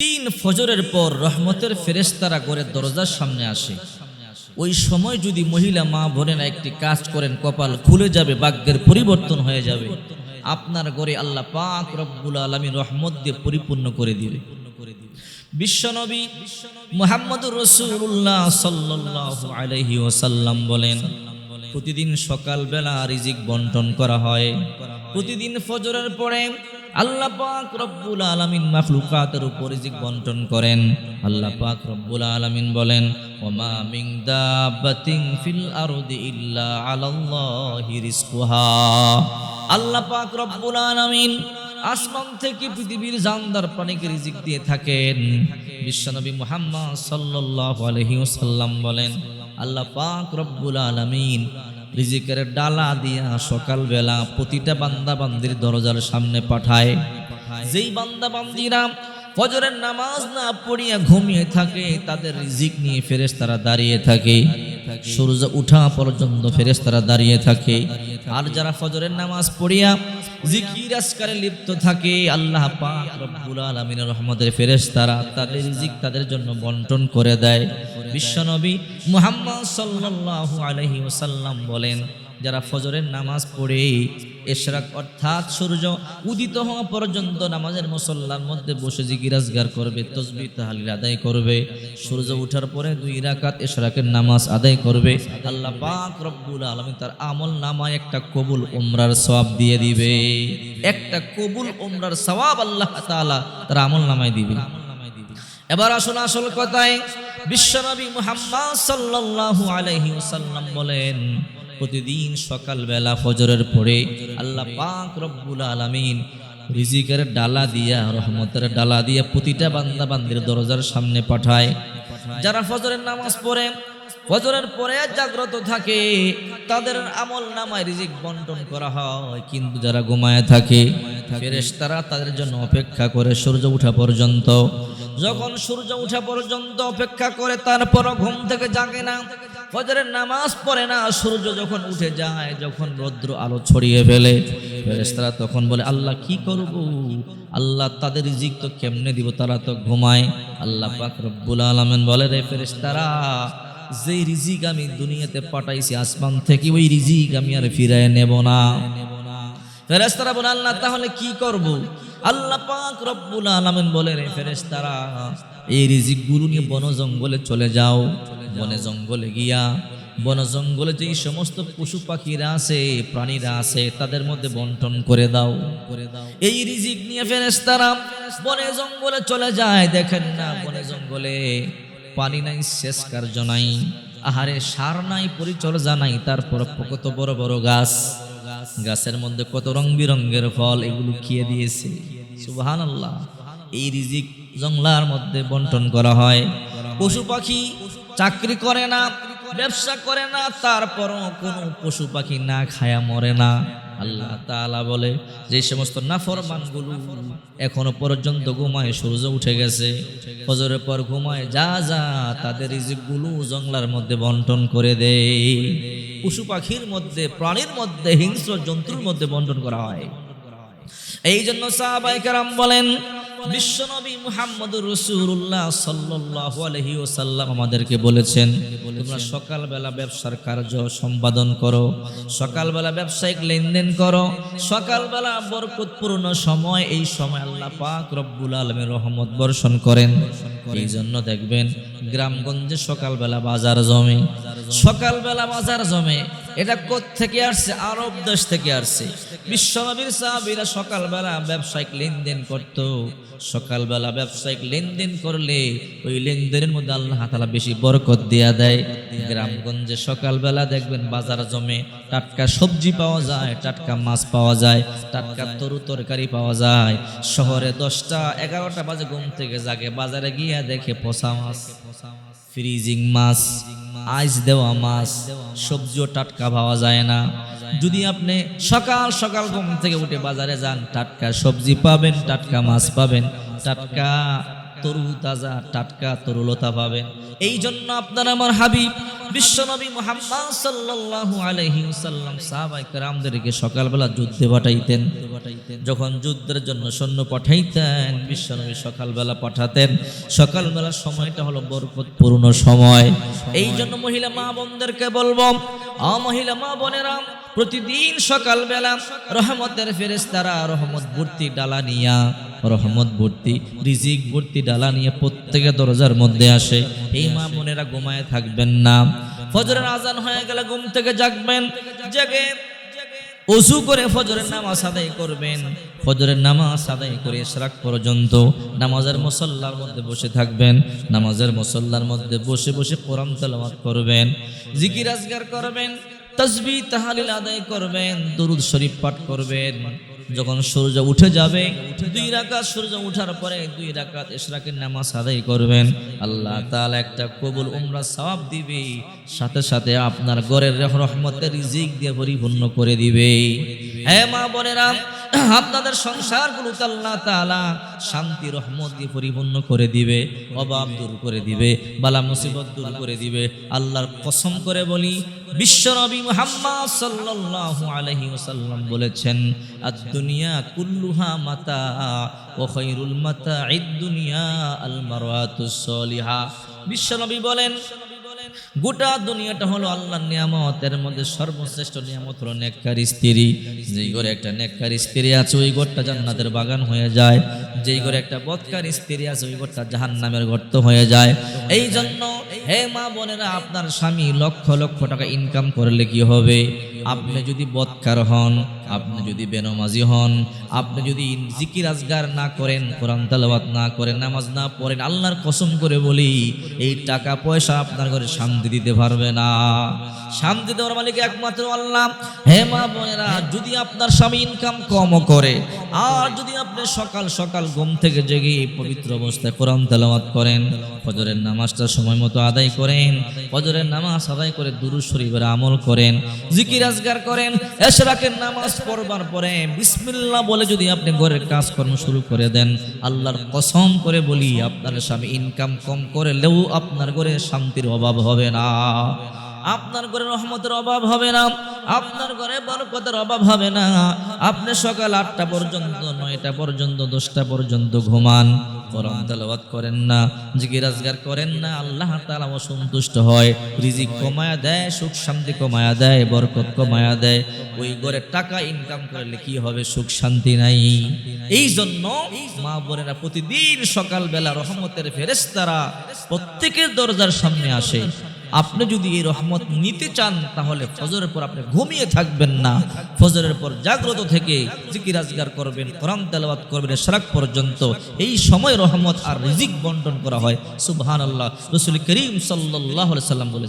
তিন ফজরের পর রহমতের ফেরেশতারা ঘরের দরজার সামনে আসে। ওই সময় যদি মহিলা মা বোনেরা একটি কাজ করেন, কপাল খুলে যাবে, ভাগ্যের পরিবর্তন হয়ে যাবে। আপনার ঘরে আল্লাহ পাক রব্বুল আলামিন রহমত দিয়ে পরিপূর্ণ করে দিবে। বিশ্বনবী মুহাম্মদুর রাসূলুল্লাহ সাল্লাল্লাহু আলাইহি ওয়াসাল্লাম বলেন, প্রতিদিন সকালবেলা রিজিক বন্টন করা হয়। প্রতিদিন ফজরের পরে আল্লাহ পাক রব্বুল আলামিন মাখলুকাতের উপর রিজিক বন্টন করেন। আল্লাহ পাক রব্বুল আলামিন বলেন, ওমা মিন দাব্বাতিন ফিল আরদি ইল্লা আলাল্লাহি রিজকুহা। আল্লাহ পাক রব্বুল আলামিন আসমান থেকে পৃথিবীর জানদার প্রাণীকে রিজিক দিয়ে থাকেন। বিশ্বনবী মুহাম্মদ সাল্লাল্লাহু আলাইহি ওয়াসাল্লাম বলেন, আল্লাহ পাক রব্বুল আলামিন রিজিকের ডালা দিয়া সকালবেলা প্রতিটা বান্দা বান্দির দরজার সামনে পাঠায়। যেই বান্দা বান্দিরা ফজরের নামাজ না পড়িয়া ঘুমিয়ে থাকে, তাদের রিজিক নিয়ে ফেরেশতারা দাঁড়িয়ে থাকে। সূর্য ওঠা পর্যন্ত ফেরেশতারা দাঁড়িয়ে থাকে। আর যারা ফজরের নামাজ পড়িয়া জিকির আজকারে লিপ্ত থাকে, আল্লাহ পাক রব্বুল আলামিনের রহমতের ফেরেশতারা তাদের রিজিক তাদের জন্য বন্টন করে দেয়। বিশ্বনবী মুহাম্মদ সাল্লাল্লাহু আলাইহি ওয়াসাল্লাম বলেন, যারা ফজরের নামাজ পড়ে ইশরাক অর্থাৎ সূর্য উদিত হওয়া পর্যন্ত নামাজের মুসল্লার মধ্যে বসে জিকির আজগার করবে, তাসবিহ তাহলিল আদায় করবে, সূর্য ওঠার পরে 2 রাকাত ইশরাকের নামাজ আদায় করবে, আল্লাহ পাক রব্বুল আলামিন তার আমল নামায় একটা কবুল উমরার সওয়াব দিয়ে দিবে। একটা কবুল উমরার সওয়াব আল্লাহ তাআলা তার আমল নামায় দিবে। এবার আসুন আসল কথায়। বিশ্বনবী মুহাম্মদ সাল্লাল্লাহু আলাইহি ওয়াসাল্লাম বলেন, প্রতিদিন সকালবেলা ফজরের পরে আল্লাহ পাক রব্বুল আলামিন রিজিকের ডালা দিয়া, রহমতের ডালা দিয়া প্রতিটা বান্দা বান্দির দরজার সামনে পাঠায়। যারা ফজরের নামাজ পড়ে ফজরের পরে জাগ্রত থাকে, তাদের আমল নামায় রিজিক বন্টন করা হয়। কিন্তু যারা ঘুমায় থাকে, ফেরেশতারা তাদের জন্য অপেক্ষা করে সূর্য ওঠা পর্যন্ত। যখন সূর্য ওঠা পর্যন্ত অপেক্ষা করে, তারপরও ঘুম থেকে জাগে না, ফজরের নামাজ পড়ে না। সূর্য যখন উঠে যায়, যখন রৌদ্র আলো ছড়িয়ে ফেলে, ফেরেশতারা তখন বলে, আল্লাহ কি করব? আল্লাহ তাদের রিজিক তো কেমনে দিব, তারা তো ঘুমায়। আল্লাহ পাক রব্বুল আলামিন বলে, রে ফেরেশতারা, যেই রিজিক আমি দুনিয়াতে পাঠাইছি আসমান থেকে, ওই রিজিক আমি আর ফিরায় নেব না। ফেরেশতারা বলে, আল্লাহ তাহলে কি করব? আল্লাহ পাক রব্বুল আলামিন বলে, রে ফেরেশতারা, এই রিজিকগুলো নিয়ে বন জঙ্গলে চলে যাও। বনে জঙ্গলে গিয়া বন জঙ্গলে যেই সমস্ত পশু পাখিরা আছে, প্রাণীরা আছে, তাদের মধ্যে বন্টন করে দাও। এই রিজিক নিয়ে ফেরেশতারা বনে জঙ্গলে চলে যায়। দেখেন না, বনে জঙ্গলে পানি নাই, শেষ কার্য নাই, আহারে সার নাই, পরিচর্যা নাই, তারপর কত বড় বড় গাছ, গাছের মধ্যে কত রং বিরঙ্গের ফল, এগুলো খেয়ে দিয়েছে। সুবহানাল্লাহ। এই রিজিক জঙ্গলার মধ্যে বন্টন করা হয়। পশু পাখি চাকরি করে না, ব্যবসা করে না, তারপরও কোনো পশু পাখি না খায়া মরে না। আল্লাহ তাআলা বলে, যে সমস্ত নাফরমানগুলো এখনো পর্যন্ত ঘুমায়, সূর্য উঠে গেছে, ফজরের পর ঘুমায়, যা যা তাদের রিজিকগুলো জঙ্গলার মধ্যে বন্টন করে দেয়। পশু পাখির মধ্যে, প্রাণীর মধ্যে, হিংস্র জন্তুর মধ্যে বন্টন করা হয়। এই জন্য সাহাবায়ে কেরাম বলেন, বিশ্বনবী মুহাম্মদুর রাসূলুল্লাহ সাল্লাল্লাহু আলাইহি ওয়াসাল্লাম আমাদেরকে বলেছেন, তোমরা সকালবেলা ব্যবসার কার্য সম্পাদন করো, সকালবেলা ব্যবসায়িক লেনদেন করো। সকালবেলা বরকতপূর্ণ সময়, এই সময় আল্লাহ পাক রব্বুল আলামিন রহমত বর্ষণ করেন। এই জন্য দেখবেন গ্রামগঞ্জে সকালবেলা বাজার জমে, সকালবেলা বাজার জমে। এটা কোত্থেকে আসছে? আরব দেশ থেকে আসছে। বিশ্বনবীর সাহাবীরা সকালবেলা ব্যবসায়িক লেনদেন করত। সকালবেলা ব্যবসায়িক লেনদেন করলে ওই লেনদেনের মধ্যে আল্লাহ তাআলা বেশি বরকত দেয়া দেয়। গ্রামগঞ্জে সকালবেলা দেখবেন বাজার জমে, টাটকা সবজি পাওয়া যায়, টাটকা মাছ পাওয়া যায়, টাটকা তরু তরকারি পাওয়া যায়। শহরে 10টা 11টা বাজে ঘুম থেকে জাগে, বাজারে গিয়ে দেখে পচা মাছ, ফ্রিজিং মাছ, আইস দেওয়া মাছ, সবজিও টাটকা পাওয়া যায় না। যদি আপনি সকাল সকাল ঘুম থেকে উঠে বাজারে যান, টাটকা সবজি পাবেন, টাটকা মাছ পাবেন, টাটকা তরু তাজা টাটকা তরুলতা পাবেন। এই জন্য আপনার আমার হাবিব বিশ্বনবী মুহাম্মদ সাল্লাল্লাহু আলাইহি ওয়াসাল্লাম সাহাবায়ে কেরামদেরকে সকালবেলা যুদ্ধে পাঠাইতেন। যখন যুদ্ধের জন্য সৈন্য পাঠাইতেন, বিশ্বনবী সকালবেলা পাঠাতেন। সকালবেলার সময়টা হলো বরকতপূর্ণ সময়। এই জন্য মহিলা মা বোনদেরকে বলবো, মহিলা মা বোনেরা, প্রতিদিন সকালবেলা রহমতের ফেরেশতারা রহমত ভর্তি ডালা নিয়া, রহমত ভর্তি রিজিক ভর্তি ডালা নিয়ে প্রত্যেকের দরজার মধ্যে আসে। এই মা বোনেরা ঘুমায় থাকবেন না। ফজরের আজান হয়ে গেলে ঘুম থেকে জাগবেন, জেগে ওযু করে ফজরের নামাজ আদায় করবেন। ফজরের নামাজ আদায় করে ইশরাক পর্যন্ত নামাজের মুসল্লার মধ্যে বসে থাকবেন। নামাজের মুসল্লার মধ্যে বসে বসে কোরআন তেলাওয়াত করবেন, জিকির আজগার করবেন, তাসবিহ তাহলিল আদায় করবেন, দুরূদ শরীফ পাঠ করবেন। যখন সূর্য উঠে যাবে, 2 রাকাত সূর্য ওঠার পরে 2 রাকাত ইশরাকের নামাজ আদায় করবেন। আল্লাহ তাআলা একটা কবুল উমরা সওয়াব দিবে, সাথে সাথে আপনার ঘরের রহমতের রিজিক দিয়ে পরিপূর্ণ করে দিবে। হে মা বোনেরা, আপনাদের সংসারগুলোকে আল্লাহ তাআলা শান্তি রহমত দিয়ে পরিপূর্ণ করে দিবে, অভাব দূর করে দিবে, বালা মুসিবত দূর করে দিবে। আল্লাহর কসম করে বলি, বিশ্বনবী মুহাম্মদ সাল্লাল্লাহু আলাইহি ওয়াসাল্লাম বলেছেন, আদ-দুনিয়া কুল্লুহা মাতা ওয়া খায়রুল মাতা'id দুনিয়া আল মারওয়াতুস সালিহা। বিশ্বনবী বলেন, গোটা দুনিয়াটা হলো আল্লাহর নিয়ামত, এর মধ্যে সর্বশ্রেষ্ঠ নিয়ামত হলো নেককার স্ত্রী। যেই ঘরে একটা নেককার স্ত্রী আছে, ওই ঘরটা জান্নাতের বাগান হয়ে যায়। যেই ঘরে একটা বদকার স্ত্রী আছে, ওই ঘরটা জাহান্নামের গর্ত হয়ে যায়। এই জন্য হে মা বোনেরা, আপনার স্বামী লক্ষ লক্ষ টাকা ইনকাম করলে কি হবে? আপনি যদি বদকার হন, আপনি যদি বেনমাজি হন, আপনি যদি জিকির আজগার না করেন, কোরআন তেলাওয়াত না করেন, নামাজ না পড়েন, আল্লাহর কসম করে বলি, এই টাকা পয়সা আপনার ঘরে শান্তি দিতে পারবে না। শান্তি দেওয়ার মালিক একমাত্র আল্লাহ। হে মা বোনেরা, যদি আপনার স্বামী ইনকাম কম করে, আর যদি আপনি সকাল সকাল ঘুম থেকে জেগে পবিত্র অবস্থায় কোরআন তেলাওয়াত করেন, ফজরের নামাজটা সময় মতো আদায় করেন, ফজরের নামাজ আদায় করে দুরূদ শরীফের আমল করেন, জিকির আজগার করেন, ইশরাকের নামাজ পড়বার পরে বিসমিল্লাহ বলে যদি আপনি ঘরের কাজকর্ম শুরু করে দেন, আল্লাহর কসম করে বলি, আপনার স্বামী ইনকাম কম করলেও আপনার ঘরে শান্তির অভাব হবে না, আপনার ঘরে রহমতের অভাব হবে না, আপনার ঘরে বরকতের অভাব হবে না। আপনি সকাল 8টা পর্যন্ত, 9টা পর্যন্ত, 10টা পর্যন্ত ঘুমান, কোরআন তেলাওয়াত করেন না, জিকির আজগার করেন না, আল্লাহ তাআলা অসন্তুষ্ট হয়, রিজিক কমায়া দেয়, সুখ শান্তি কমায়া দেয়, বরকত কমায়া দেয়। ওই ঘরে টাকা ইনকাম করলে কি হবে? সুখ শান্তি নাই। এই জন্য মা বোনেরা, প্রতিদিন সকালবেলা রহমতের ফেরেশতারা প্রত্যেকের দরজার সামনে আসে। আপনি যদি এই রহমত নিতে চান, তাহলে ফজরের পর আপনি ঘুমিয়ে থাকবেন না, ফজরের পর জাগ্রত থেকে জিকির আজগার করবেন, কোরআন তেলাওয়াত করবেন ইশরাক পর্যন্ত। এই সময় রহমত আর রিজিক বন্টন করা হয়। সুবহানাল্লাহ। রাসূল করিম সাল্লাল্লাহু আলাইহি ওয়াসাল্লাম বলেছেন।